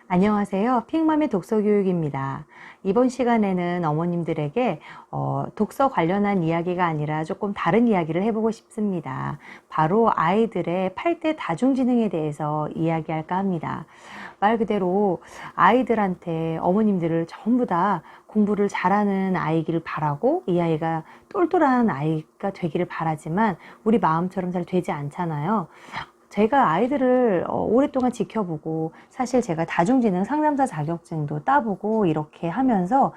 안녕하세요. 픽맘의 독서교육입니다. 이번 시간에는 어머님들에게 독서 관련한 이야기가 아니라 조금 다른 이야기를 해보고 싶습니다. 바로 아이들의 8대 다중지능에 대해서 이야기할까 합니다. 말 그대로 아이들한테 어머님들을 전부 다 공부를 잘하는 아이기를 바라고 이 아이가 똘똘한 아이가 되기를 바라지만 우리 마음처럼 잘 되지 않잖아요. 제가 아이들을 오랫동안 지켜보고 사실 제가 다중지능 상담사 자격증도 따보고 이렇게 하면서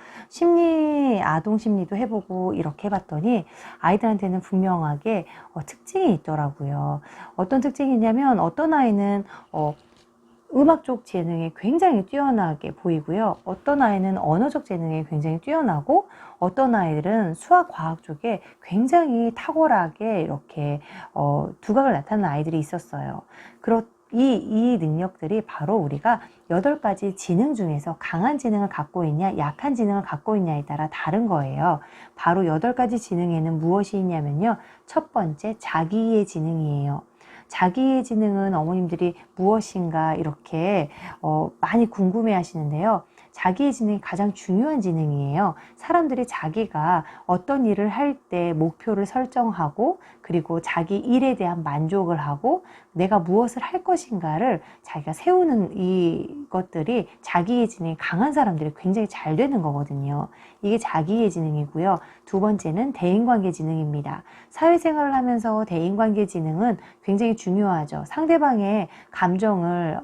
아동 심리도 해보고 이렇게 해봤더니 아이들한테는 분명하게 특징이 있더라고요. 어떤 특징이 있냐면 어떤 아이는 음악 쪽 재능이 굉장히 뛰어나게 보이고요. 어떤 아이는 언어적 재능이 굉장히 뛰어나고 어떤 아이들은 수학, 과학 쪽에 굉장히 탁월하게 이렇게 두각을 나타내는 아이들이 있었어요. 이 능력들이 바로 우리가 8가지 지능 중에서 강한 지능을 갖고 있냐, 약한 지능을 갖고 있냐에 따라 다른 거예요. 바로 8가지 지능에는 무엇이 있냐면요. 첫 번째, 자기이해 지능이에요. 자기의 지능은 어머님들이 무엇인가 이렇게 많이 궁금해 하시는데요. 자기의 지능이 가장 중요한 지능이에요. 사람들이 자기가 어떤 일을 할 때 목표를 설정하고 그리고 자기 일에 대한 만족을 하고 내가 무엇을 할 것인가를 자기가 세우는 이것들이 자기의 지능이 강한 사람들이 굉장히 잘 되는 거거든요. 이게 자기의 지능이고요. 두 번째는 대인관계 지능입니다. 사회생활을 하면서 대인관계 지능은 굉장히 중요하죠. 상대방의 감정을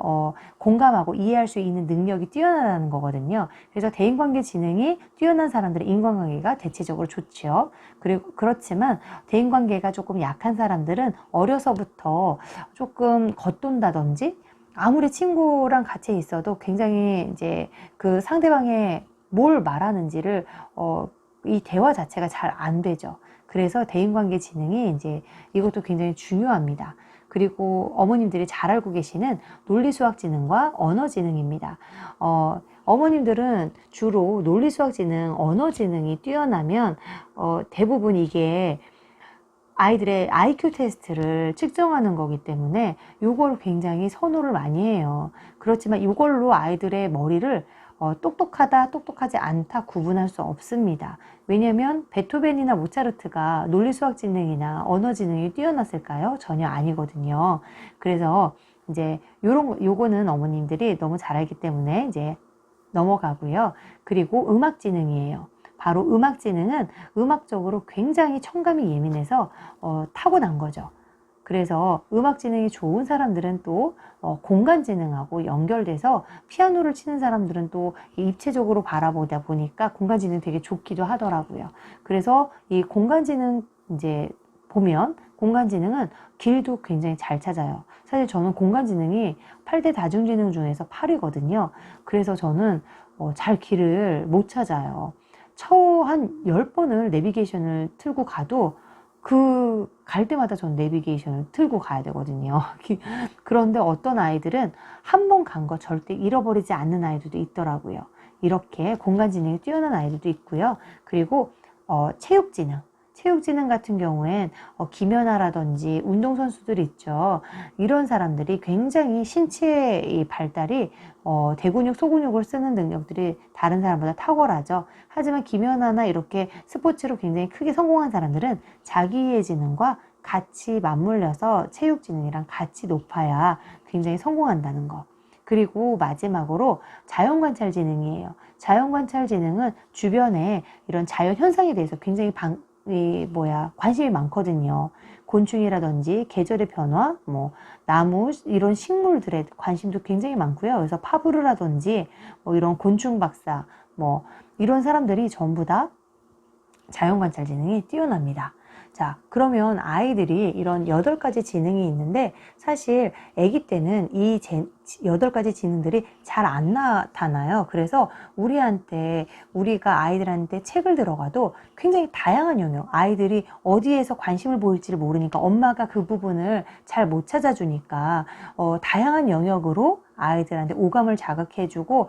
공감하고 이해할 수 있는 능력이 뛰어나다는 거거든요. 그래서 대인관계 지능이 뛰어난 사람들의 인간관계가 대체적으로 좋죠. 그리고 그렇지만 대인관계가 조금 약한 사람들은 어려서부터 조금 겉돈다든지 아무리 친구랑 같이 있어도 굉장히 이제 그 상대방의 뭘 말하는지를 이 대화 자체가 잘 안 되죠. 그래서 대인관계 지능이 이제 이것도 굉장히 중요합니다. 그리고 어머님들이 잘 알고 계시는 논리수학지능과 언어지능입니다. 어머님들은 주로 논리수학지능, 언어지능이 뛰어나면 대부분 이게 아이들의 IQ 테스트를 측정하는 거기 때문에 이걸 굉장히 선호를 많이 해요. 그렇지만 이걸로 아이들의 머리를 똑똑하다, 똑똑하지 않다 구분할 수 없습니다. 왜냐하면 베토벤이나 모차르트가 논리수학지능이나 언어지능이 뛰어났을까요? 전혀 아니거든요. 그래서 이제 요거는 어머님들이 너무 잘 알기 때문에 이제 넘어가고요. 그리고 음악지능이에요. 바로 음악지능은 음악적으로 굉장히 청감이 예민해서 타고난 거죠. 그래서 음악지능이 좋은 사람들은 또 공간지능하고 연결돼서 피아노를 치는 사람들은 또 입체적으로 바라보다 보니까 공간지능이 되게 좋기도 하더라고요. 그래서 이 공간지능 이제 보면 공간지능은 길도 굉장히 잘 찾아요. 사실 저는 공간지능이 8대 다중지능 중에서 8위거든요. 그래서 저는 잘 길을 못 찾아요. 한 10번을 내비게이션을 틀고 가도 갈 때마다 전 내비게이션을 틀고 가야 되거든요. 그런데 어떤 아이들은 한 번 간 거 절대 잃어버리지 않는 아이들도 있더라고요. 이렇게 공간지능이 뛰어난 아이들도 있고요. 그리고 체육지능 같은 경우엔 김연아라든지 운동선수들 있죠. 이런 사람들이 굉장히 신체의 발달이 대근육, 소근육을 쓰는 능력들이 다른 사람보다 탁월하죠. 하지만 김연아나 이렇게 스포츠로 굉장히 크게 성공한 사람들은 자기의 지능과 같이 맞물려서 체육지능이랑 같이 높아야 굉장히 성공한다는 거. 그리고 마지막으로 자연관찰지능이에요. 자연관찰지능은 주변에 이런 자연현상에 대해서 굉장히 관심이 많거든요. 곤충이라든지 계절의 변화, 나무, 이런 식물들에 관심도 굉장히 많고요. 그래서 파브르라든지, 이런 곤충 박사, 이런 사람들이 전부 다 자연관찰 지능이 뛰어납니다. 자, 그러면 아이들이 이런 8가지 지능이 있는데 사실 아기 때는 이 8가지 지능들이 잘 안 나타나요. 그래서 우리가 아이들한테 책을 들어가도 굉장히 다양한 영역, 아이들이 어디에서 관심을 보일지를 모르니까 엄마가 그 부분을 잘 못 찾아주니까 다양한 영역으로 아이들한테 오감을 자극해주고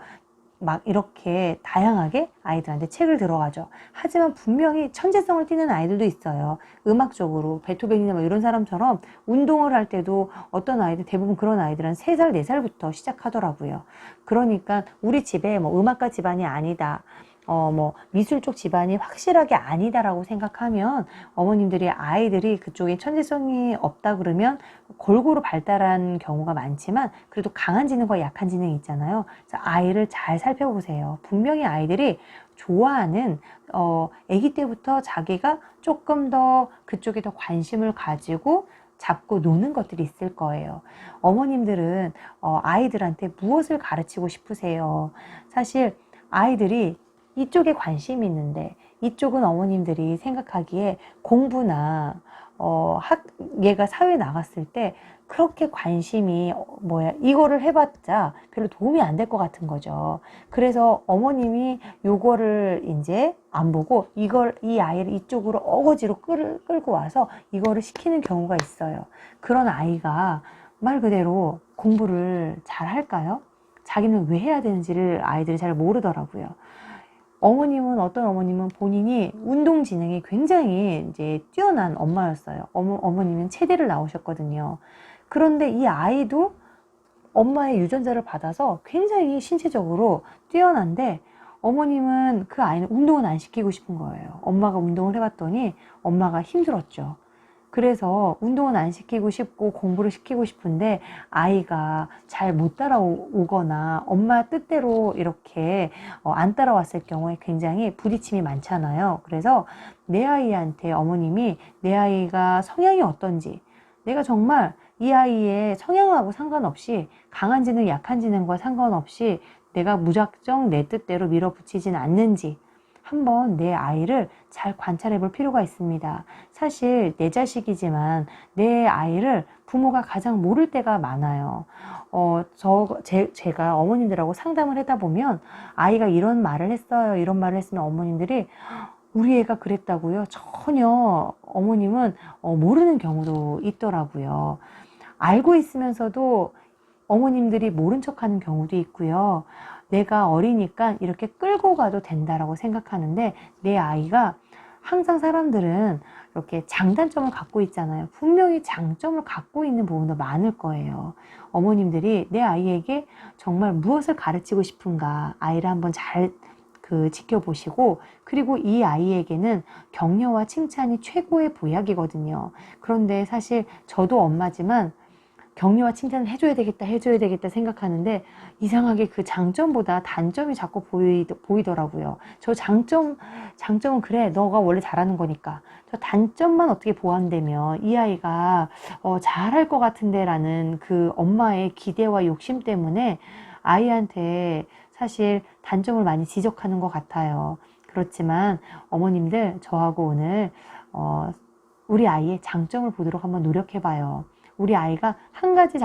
막 이렇게 다양하게 아이들한테 책을 들어가죠. 하지만 분명히 천재성을 띠는 아이들도 있어요. 음악적으로 베토벤이나 뭐 이런 사람처럼 운동을 할 때도 어떤 아이들, 대부분 그런 아이들은 3살, 4살부터 시작하더라고요. 그러니까 우리 집에 뭐 음악가 집안이 아니다, 뭐 미술 쪽 집안이 확실하게 아니다라고 생각하면 어머님들이 아이들이 그쪽에 천재성이 없다 그러면 골고루 발달한 경우가 많지만 그래도 강한 지능과 약한 지능이 있잖아요. 그래서 아이를 잘 살펴보세요. 분명히 아이들이 좋아하는 아기 때부터 자기가 조금 더 그쪽에 더 관심을 가지고 잡고 노는 것들이 있을 거예요. 어머님들은 아이들한테 무엇을 가르치고 싶으세요? 사실 아이들이 이쪽에 관심이 있는데 이쪽은 어머님들이 생각하기에 공부나 얘가 사회에 나갔을 때 그렇게 관심이 이거를 해봤자 별로 도움이 안 될 것 같은 거죠. 그래서 어머님이 요거를 이제 안 보고 이 아이를 이쪽으로 어거지로 끌고 와서 이거를 시키는 경우가 있어요. 그런 아이가 말 그대로 공부를 잘 할까요? 자기는 왜 해야 되는지를 아이들이 잘 모르더라고요. 어떤 어머님은 본인이 운동 지능이 굉장히 이제 뛰어난 엄마였어요. 어머님은 체대를 나오셨거든요. 그런데 이 아이도 엄마의 유전자를 받아서 굉장히 신체적으로 뛰어난데 어머님은 그 아이는 운동은 안 시키고 싶은 거예요. 엄마가 운동을 해봤더니 엄마가 힘들었죠. 그래서 운동은 안 시키고 싶고 공부를 시키고 싶은데 아이가 잘 못 따라오거나 엄마 뜻대로 이렇게 안 따라왔을 경우에 굉장히 부딪힘이 많잖아요. 그래서 내 아이한테 어머님이 내 아이가 성향이 어떤지, 내가 정말 이 아이의 성향하고 상관없이 강한 지능, 약한 지능과 상관없이 내가 무작정 내 뜻대로 밀어붙이진 않는지 한번 내 아이를 잘 관찰해 볼 필요가 있습니다. 사실 내 자식이지만 내 아이를 부모가 가장 모를 때가 많아요. 제가 어머님들하고 상담을 하다 보면 아이가 이런 말을 했어요. 이런 말을 했으면 어머님들이 우리 애가 그랬다고요? 전혀 어머님은 모르는 경우도 있더라고요. 알고 있으면서도 어머님들이 모른 척하는 경우도 있고요. 내가 어리니까 이렇게 끌고 가도 된다라고 생각하는데 내 아이가 항상 사람들은 이렇게 장단점을 갖고 있잖아요. 분명히 장점을 갖고 있는 부분도 많을 거예요. 어머님들이 내 아이에게 정말 무엇을 가르치고 싶은가 아이를 한번 잘 지켜보시고 그리고 이 아이에게는 격려와 칭찬이 최고의 보약이거든요. 그런데 사실 저도 엄마지만 격려와 칭찬을 해줘야 되겠다 생각하는데 이상하게 그 장점보다 단점이 자꾸 보이더라고요. 저 장점은 그래, 너가 원래 잘하는 거니까. 저 단점만 어떻게 보완되면 이 아이가 잘할 것 같은데 라는 그 엄마의 기대와 욕심 때문에 아이한테 사실 단점을 많이 지적하는 것 같아요. 그렇지만 어머님들 저하고 오늘 우리 아이의 장점을 보도록 한번 노력해봐요. 우리 아이가 한 가지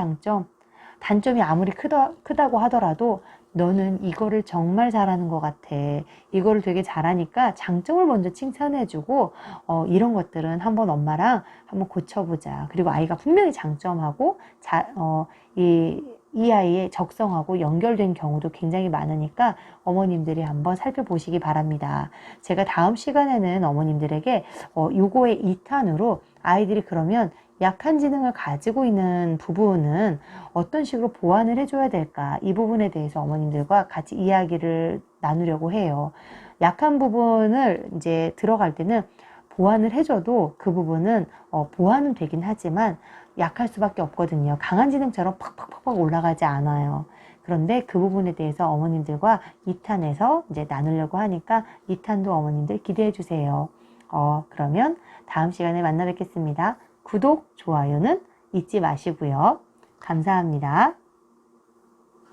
단점이 아무리 크다고 하더라도 너는 이거를 정말 잘하는 것 같아. 이거를 되게 잘하니까 장점을 먼저 칭찬해주고 이런 것들은 한번 엄마랑 한번 고쳐보자. 그리고 아이가 분명히 장점하고 이 아이의 적성하고 연결된 경우도 굉장히 많으니까 어머님들이 한번 살펴보시기 바랍니다. 제가 다음 시간에는 어머님들에게 요거의 2탄으로 아이들이 그러면 약한 지능을 가지고 있는 부분은 어떤 식으로 보완을 해줘야 될까? 이 부분에 대해서 어머님들과 같이 이야기를 나누려고 해요. 약한 부분을 이제 들어갈 때는 보완을 해줘도 그 부분은 보완은 되긴 하지만 약할 수밖에 없거든요. 강한 지능처럼 팍팍팍팍 올라가지 않아요. 그런데 그 부분에 대해서 어머님들과 2탄에서 이제 나누려고 하니까 2탄도 어머님들 기대해 주세요. 그러면 다음 시간에 만나 뵙겠습니다. 구독, 좋아요는 잊지 마시고요. 감사합니다.